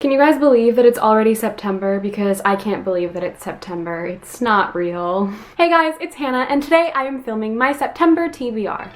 Can you guys believe that it's already September? Because I can't believe that it's September. It's not real. Hey guys, it's Hannah, and today I am filming my September TBR.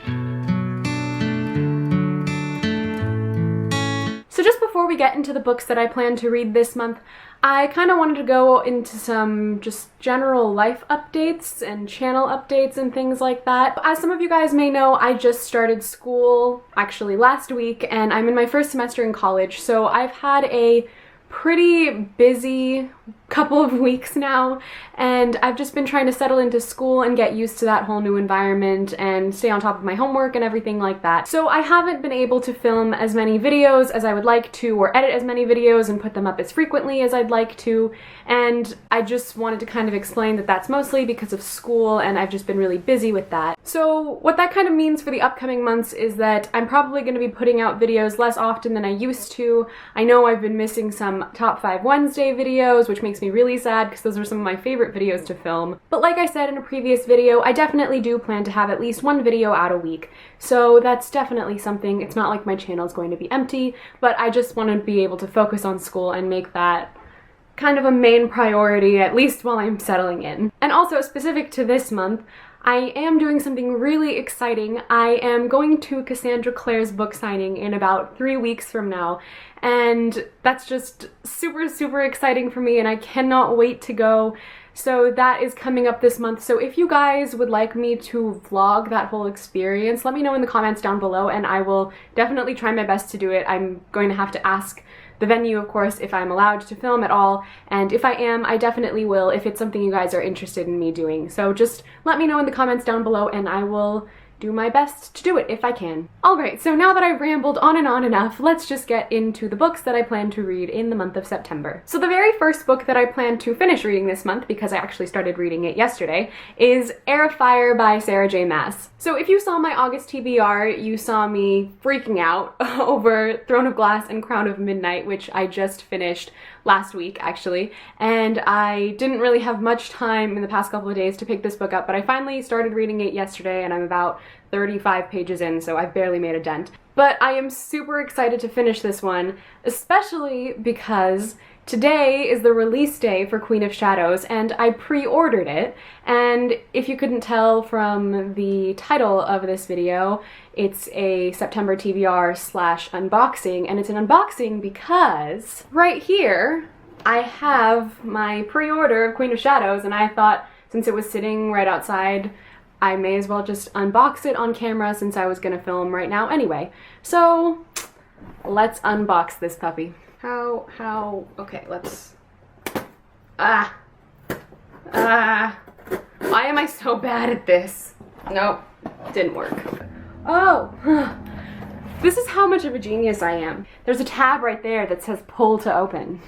So just before we get into the books that I plan to read this month, I kind of wanted to go into some just general life updates and channel updates and things like that. As some of you guys may know, I just started school actually last week, and I'm in my first semester in college, so I've had a pretty busy couple of weeks now, and I've just been trying to settle into school and get used to that whole new environment and stay on top of my homework and everything like that. So I haven't been able to film as many videos as I would like to, or edit as many videos and put them up as frequently as I'd like to, and I just wanted to kind of explain that that's mostly because of school, and I've just been really busy with that. So what that kind of means for the upcoming months is that I'm probably going to be putting out videos less often than I used to. I know I've been missing some Top 5 Wednesday videos, which makes me really sad because those were some of my favorite videos to film. But like I said in a previous video, I definitely do plan to have at least one video out a week. So that's definitely something. It's not like my channel is going to be empty, but I just want to be able to focus on school and make that kind of a main priority, at least while I'm settling in. And also specific to this month, I am doing something really exciting. I am going to Cassandra Clare's book signing in about 3 weeks from now, and that's just super exciting for me, and I cannot wait to go. So that is coming up this month. So if you guys would like me to vlog that whole experience, let me know in the comments down below, and I will definitely try my best to do it. I'm going to have to ask the venue, of course, if I'm allowed to film at all, and if I am, I definitely will if it's something you guys are interested in me doing. So just let me know in the comments down below, and I will do my best to do it if I can. Alright, so now that I've rambled on and on enough, let's just get into the books that I plan to read in the month of September. So the very first book that I plan to finish reading this month, because I actually started reading it yesterday, is Heir of Fire by Sarah J. Maas. So if you saw my August TBR, you saw me freaking out over Throne of Glass and Crown of Midnight, which I just finished last week actually, and I didn't really have much time in the past couple of days to pick this book up, but I finally started reading it yesterday, and I'm about 35 pages in, so I've barely made a dent. But I am super excited to finish this one, especially because today is the release day for Queen of Shadows, and I pre-ordered it, and if you couldn't tell from the title of this video, it's a September TBR / unboxing, and it's an unboxing because right here I have my pre-order of Queen of Shadows, and I thought since it was sitting right outside, I may as well just unbox it on camera since I was gonna film right now anyway. So let's unbox this puppy. Okay, let's, why am I so bad at this? Nope, didn't work. Oh, this is how much of a genius I am. There's a tab right there that says pull to open.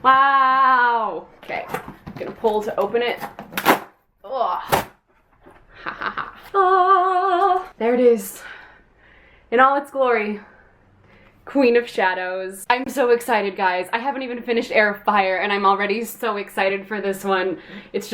Wow. Okay, I'm gonna pull to open it. Ugh. Ha ha ha. Ah, there it is, in all its glory. Queen of Shadows. I'm so excited, guys. I haven't even finished Heir of Fire, and I'm already so excited for this one. It's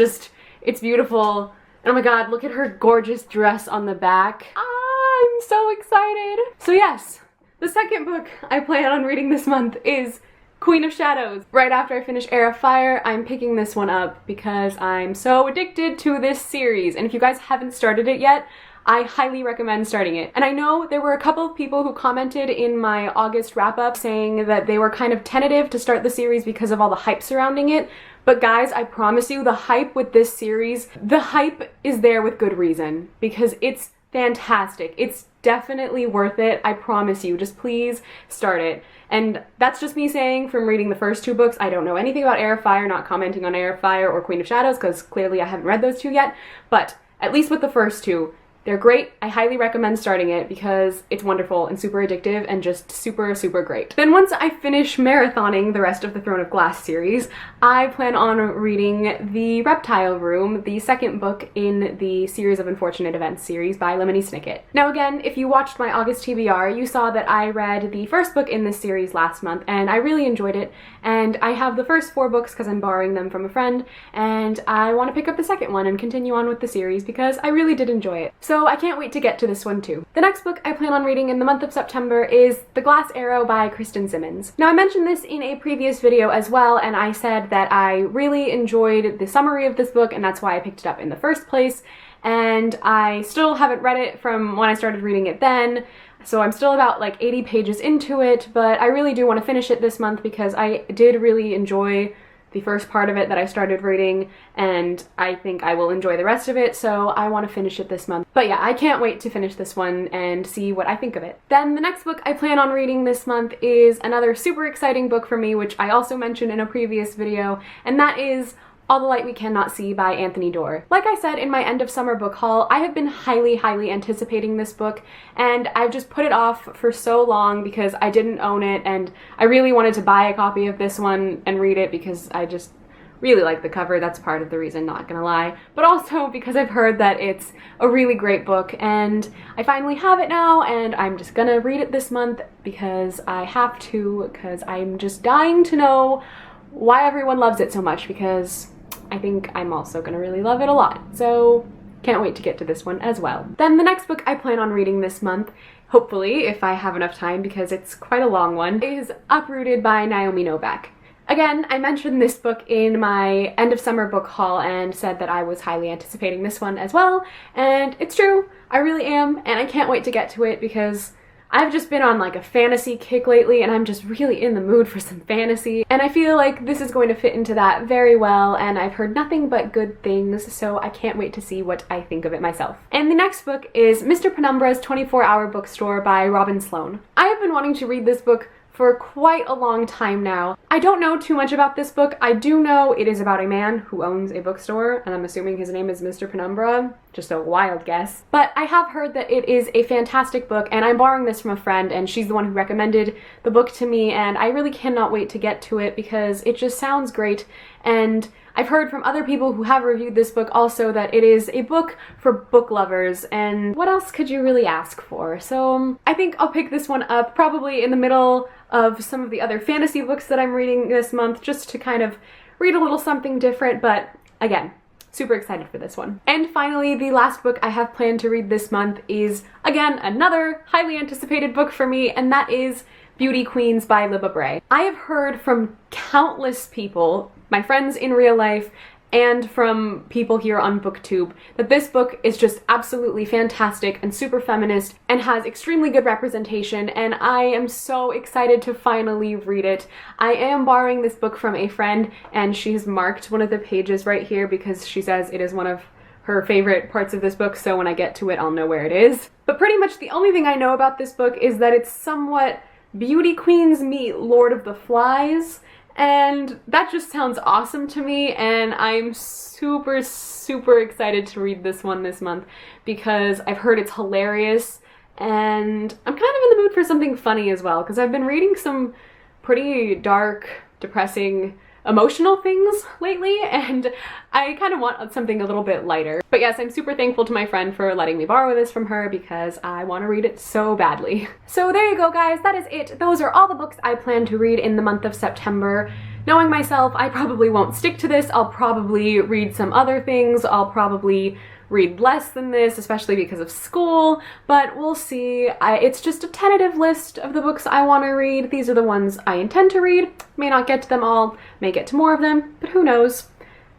beautiful. And oh my god, look at her gorgeous dress on the back. I'm so excited. So yes, the second book I plan on reading this month is Queen of Shadows. Right after I finish Heir of Fire, I'm picking this one up because I'm so addicted to this series. And if you guys haven't started it yet, I highly recommend starting it. And I know there were a couple of people who commented in my August wrap-up saying that they were kind of tentative to start the series because of all the hype surrounding it. But guys, I promise you, the hype with this series, the hype is there with good reason, because it's fantastic. It's definitely worth it. I promise you. Just please start it. And that's just me saying from reading the first two books. I don't know anything about Heir of Fire, not commenting on Heir of Fire or Queen of Shadows, because clearly I haven't read those two yet. But at least with the first two, they're great. I highly recommend starting it because it's wonderful and super addictive and just super great. Then once I finish marathoning the rest of the Throne of Glass series, I plan on reading The Reptile Room, the second book in the Series of Unfortunate Events series by Lemony Snicket. Now again, if you watched my August TBR, you saw that I read the first book in this series last month, and I really enjoyed it, and I have the first 4 books because I'm borrowing them from a friend, and I want to pick up the second one and continue on with the series because I really did enjoy it. So so I can't wait to get to this one too. The next book I plan on reading in the month of September is The Glass Arrow by Kristen Simmons. Now I mentioned this in a previous video as well, and I said that I really enjoyed the summary of this book and that's why I picked it up in the first place, and I still haven't read it from when I started reading it then. So I'm still about like 80 pages into it, but I really do want to finish it this month because I did really enjoy the first part of it that I started reading, and I think I will enjoy the rest of it, so I want to finish it this month. But yeah, I can't wait to finish this one and see what I think of it. Then the next book I plan on reading this month is another super exciting book for me, which I also mentioned in a previous video, and that is All the Light We Cannot See by Anthony Doerr. Like I said in my end of summer book haul, I have been highly anticipating this book, and I've just put it off for so long because I didn't own it, and I really wanted to buy a copy of this one and read it because I just really like the cover. That's part of the reason, not gonna lie, but also because I've heard that it's a really great book, and I finally have it now, and I'm just gonna read it this month because I have to, because I'm just dying to know why everyone loves it so much, because I think I'm also gonna really love it a lot. So can't wait to get to this one as well. Then the next book I plan on reading this month, hopefully if I have enough time because it's quite a long one, is Uprooted by Naomi Novik. Again, I mentioned this book in my end of summer book haul and said that I was highly anticipating this one as well, and it's true, I really am, and I can't wait to get to it because I've just been on like a fantasy kick lately, and I'm just really in the mood for some fantasy, and I feel like this is going to fit into that very well, and I've heard nothing but good things, so I can't wait to see what I think of it myself. And the next book is Mr. Penumbra's 24-Hour Bookstore by Robin Sloan. I have been wanting to read this book for quite a long time now. I don't know too much about this book. I do know it is about a man who owns a bookstore, and I'm assuming his name is Mr. Penumbra. Just a wild guess. But I have heard that it is a fantastic book, and I'm borrowing this from a friend, and she's the one who recommended the book to me, and I really cannot wait to get to it because it just sounds great. And I've heard from other people who have reviewed this book also that it is a book for book lovers, and what else could you really ask for? So I think I'll pick this one up probably in the middle of some of the other fantasy books that I'm reading this month, just to kind of read a little something different, but again, super excited for this one. And finally, the last book I have planned to read this month is, again, another highly anticipated book for me, and that is Beauty Queens by Libba Bray. I have heard from countless people, my friends in real life, and from people here on BookTube, that this book is just absolutely fantastic and super feminist and has extremely good representation, and I am so excited to finally read it. I am borrowing this book from a friend, and she's marked one of the pages right here because she says it is one of her favorite parts of this book, so when I get to it, I'll know where it is. But pretty much the only thing I know about this book is that it's somewhat Beauty Queens meet Lord of the Flies, and that just sounds awesome to me, and I'm super excited to read this one this month because I've heard it's hilarious, and I'm kind of in the mood for something funny as well because I've been reading some pretty dark, depressing, emotional things lately, and I kind of want something a little bit lighter. But yes, I'm super thankful to my friend for letting me borrow this from her because I want to read it so badly. So there you go, guys, that is it. Those are all the books I plan to read in the month of September. Knowing myself, I probably won't stick to this. I'll probably read some other things. I'll probably read less than this, especially because of school, but we'll see. It's just a tentative list of the books I want to read. These are the ones I intend to read. May not get to them all, may get to more of them, but who knows?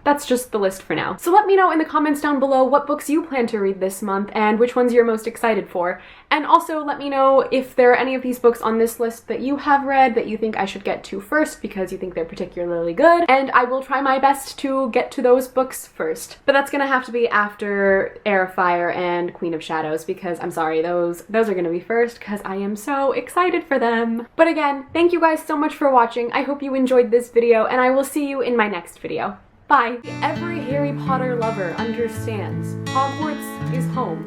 That's just the list for now. So let me know in the comments down below what books you plan to read this month and which ones you're most excited for. And also let me know if there are any of these books on this list that you have read that you think I should get to first because you think they're particularly good, and I will try my best to get to those books first. But that's gonna have to be after Heir of Fire and Queen of Shadows because I'm sorry, those are gonna be first because I am so excited for them. But again, thank you guys so much for watching. I hope you enjoyed this video, and I will see you in my next video. Bye! Every Harry Potter lover understands Hogwarts is home.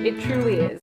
It truly is.